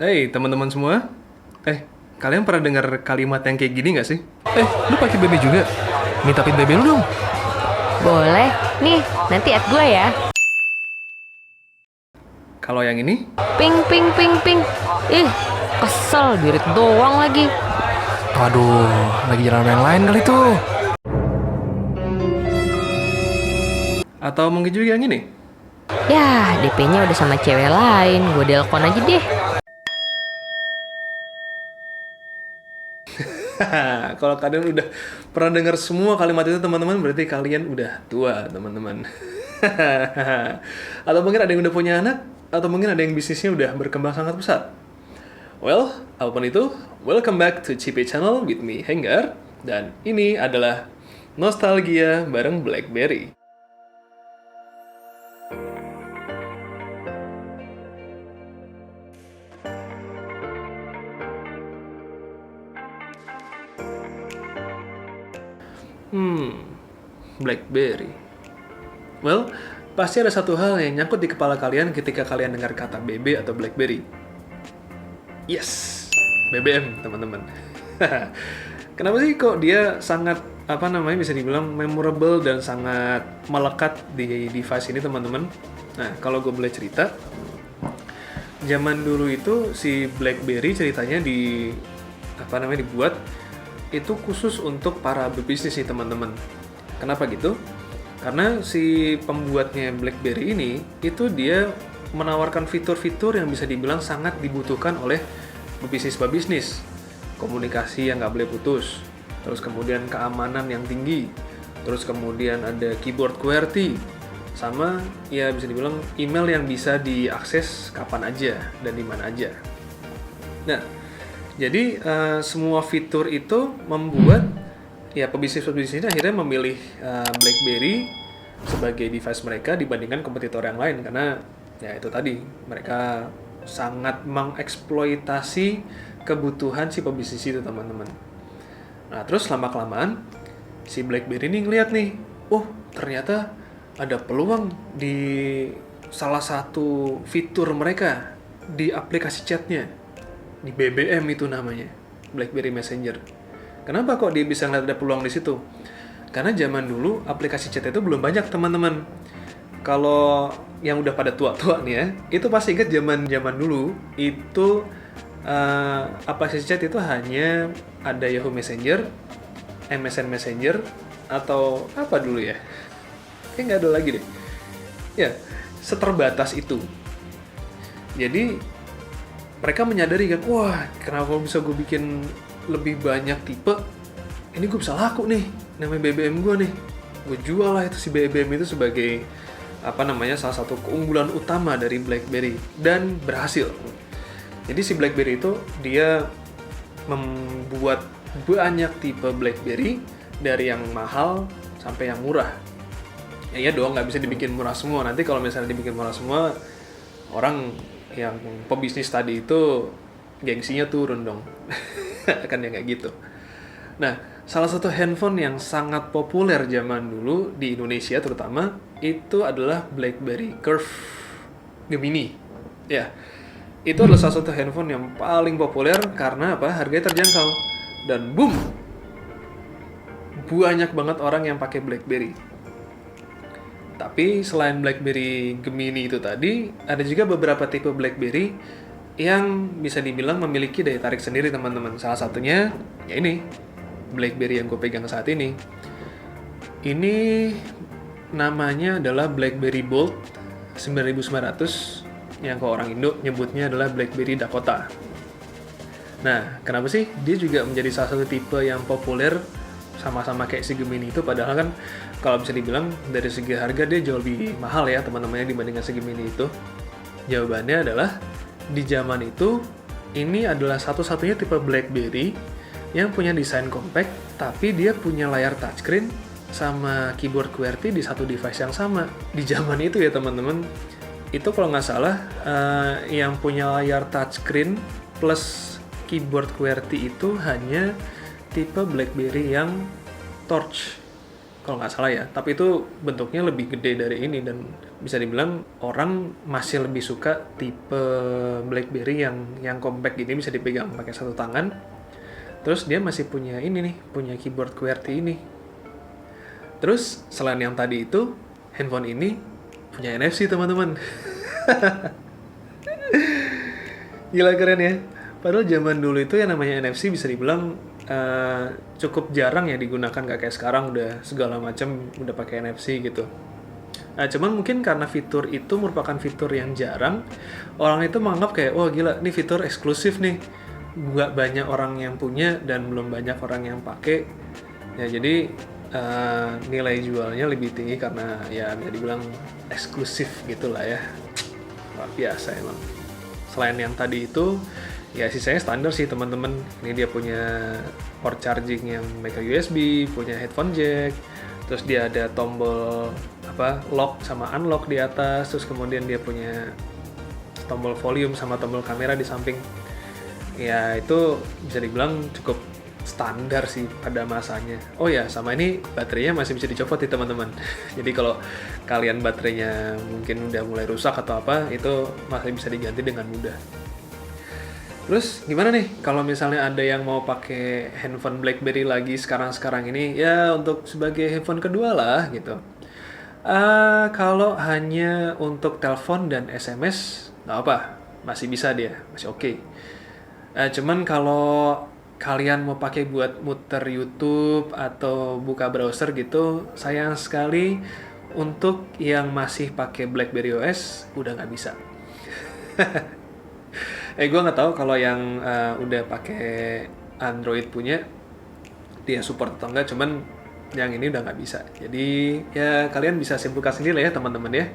Hey teman-teman semua, kalian pernah dengar kalimat yang kayak gini nggak sih? Lu pakai BB juga? Minta pin BB lu dong. Boleh. Nih, nanti add gue ya. Kalau yang ini, Ping, ping, ping, ping. Ih, kesel. Dirit doang lagi. waduh, lagi jalan yang lain kali tuh. Atau mungkin juga yang ini. Yah, DP-nya udah sama cewek lain. Gue delpon aja deh. Kalau kalian udah pernah dengar semua kalimat itu teman-teman, berarti kalian udah tua teman-teman. Atau mungkin ada yang udah punya anak, atau mungkin ada yang bisnisnya udah berkembang sangat pesat. Well, apapun itu, welcome back to CP Channel with me, Henggar. Dan ini adalah Nostalgia bareng BlackBerry. BlackBerry. Well, pasti ada satu hal yang nyangkut di kepala kalian ketika kalian dengar kata BB atau BlackBerry. Yes, BBM teman-teman. Kenapa sih kok dia sangat bisa dibilang memorable dan sangat melekat di device ini teman-teman? Nah, kalau gue boleh cerita, zaman dulu itu si BlackBerry ceritanya dibuat itu khusus untuk para berbisnis nih teman-teman. Kenapa gitu? Karena si pembuatnya BlackBerry ini itu dia menawarkan fitur-fitur yang bisa dibilang sangat dibutuhkan oleh pebisnis. Komunikasi yang nggak boleh putus, terus kemudian keamanan yang tinggi, terus kemudian ada keyboard QWERTY, sama ya bisa dibilang email yang bisa diakses kapan aja dan di mana aja. Nah, jadi semua fitur itu membuat ya pebisnis ini akhirnya memilih BlackBerry sebagai device mereka dibandingkan kompetitor yang lain karena ya itu tadi mereka sangat mengeksploitasi kebutuhan si pebisnis itu teman-teman. Nah terus lama-kelamaan si BlackBerry ini ngeliat nih, ternyata ada peluang di salah satu fitur mereka di aplikasi chatnya, di BBM itu namanya, BlackBerry Messenger. Kenapa kok dia bisa ngeliat ada peluang di situ? Karena zaman dulu aplikasi chat itu belum banyak teman-teman. Kalau yang udah pada tua-tua nih ya, itu pasti ingat zaman dulu itu aplikasi chat itu hanya ada Yahoo Messenger, MSN Messenger, atau apa dulu ya? Kayaknya nggak ada lagi deh. Ya, seterbatas itu. Jadi mereka menyadari kan, wah kenapa bisa gue bikin lebih banyak tipe, ini gue bisa laku nih, namanya BBM gue nih, gue jual lah itu si BBM itu sebagai salah satu keunggulan utama dari BlackBerry dan berhasil. Jadi si BlackBerry itu dia membuat banyak tipe BlackBerry dari yang mahal sampai yang murah. Ya iya dong, nggak bisa dibikin murah semua. Nanti kalau misalnya dibikin murah semua, orang yang pebisnis tadi itu gengsinya turun dong. Kan ya kayak gitu. Nah, salah satu handphone yang sangat populer zaman dulu di Indonesia terutama itu adalah BlackBerry Curve Gemini. Ya, itu adalah salah satu handphone yang paling populer karena apa? Harganya terjangkau dan boom, banyak banget orang yang pakai BlackBerry. Tapi selain BlackBerry Gemini itu tadi, ada juga beberapa tipe BlackBerry yang bisa dibilang memiliki daya tarik sendiri teman-teman. Salah satunya ya ini, BlackBerry yang gue pegang saat ini. Ini namanya adalah BlackBerry Bold 9900, yang kalau orang Indo nyebutnya adalah BlackBerry Dakota. Nah, kenapa sih dia juga menjadi salah satu tipe yang populer sama-sama kayak si Gemini itu, padahal kan kalau bisa dibilang dari segi harga dia jauh lebih mahal ya teman-temannya dibandingkan si Gemini itu. Jawabannya adalah di zaman itu ini adalah satu-satunya tipe BlackBerry yang punya desain compact tapi dia punya layar touchscreen sama keyboard QWERTY di satu device yang sama. Di zaman itu ya teman-teman, itu kalau nggak salah yang punya layar touchscreen plus keyboard QWERTY itu hanya tipe BlackBerry yang Torch. kalau nggak salah ya. Tapi itu bentuknya lebih gede dari ini dan bisa dibilang orang masih lebih suka tipe BlackBerry yang compact gini, bisa dipegang pakai satu tangan. Terus dia masih punya ini nih, punya keyboard QWERTY ini. Terus selain yang tadi itu, handphone ini punya NFC teman-teman. Gila keren ya. Padahal zaman dulu itu yang namanya NFC bisa dibilang cukup jarang ya digunakan, gak kayak sekarang udah segala macam udah pakai NFC gitu. Cuman mungkin karena fitur itu merupakan fitur yang jarang, orang itu menganggap kayak wah gila, ini fitur eksklusif nih, nggak banyak orang yang punya dan belum banyak orang yang pakai. Ya jadi nilai jualnya lebih tinggi karena ya bisa dibilang eksklusif gitulah ya. Luar biasa emang. Selain yang tadi itu, ya sisanya standar sih teman-teman. Ini dia punya port charging yang micro USB, punya headphone jack, terus dia ada tombol lock sama unlock di atas, terus kemudian dia punya tombol volume sama tombol kamera di samping. Ya itu bisa dibilang cukup standar sih pada masanya. Oh ya, sama ini baterainya masih bisa dicopot nih teman-teman. Jadi kalau kalian baterainya mungkin udah mulai rusak atau apa, itu masih bisa diganti dengan mudah. Terus gimana nih kalau misalnya ada yang mau pakai handphone BlackBerry lagi sekarang-sekarang ini, ya untuk sebagai handphone kedua lah gitu. Kalau hanya untuk telepon dan SMS nggak apa, masih bisa dia, masih oke. Cuman kalau kalian mau pakai buat muter YouTube atau buka browser gitu, sayang sekali untuk yang masih pakai BlackBerry OS udah nggak bisa. Gue nggak tahu kalau yang udah pakai Android punya dia support atau enggak, cuman yang ini udah nggak bisa. Jadi ya kalian bisa simpulkan sendiri lah ya teman-teman ya.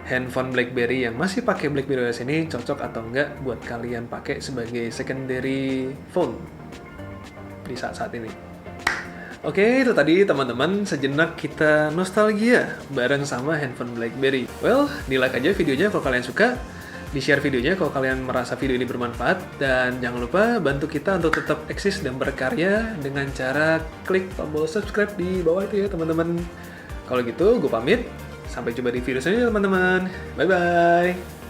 Handphone BlackBerry yang masih pakai BlackBerry OS ini cocok atau enggak buat kalian pakai sebagai secondary phone di saat-saat ini. Oke, itu tadi teman-teman sejenak kita nostalgia bareng sama handphone BlackBerry. Well, di-like aja videonya kalau kalian suka, di-share videonya kalau kalian merasa video ini bermanfaat, dan jangan lupa bantu kita untuk tetap eksis dan berkarya dengan cara klik tombol subscribe di bawah itu ya teman-teman. Kalau gitu, gue pamit. Sampai jumpa di video selanjutnya teman-teman. Bye-bye.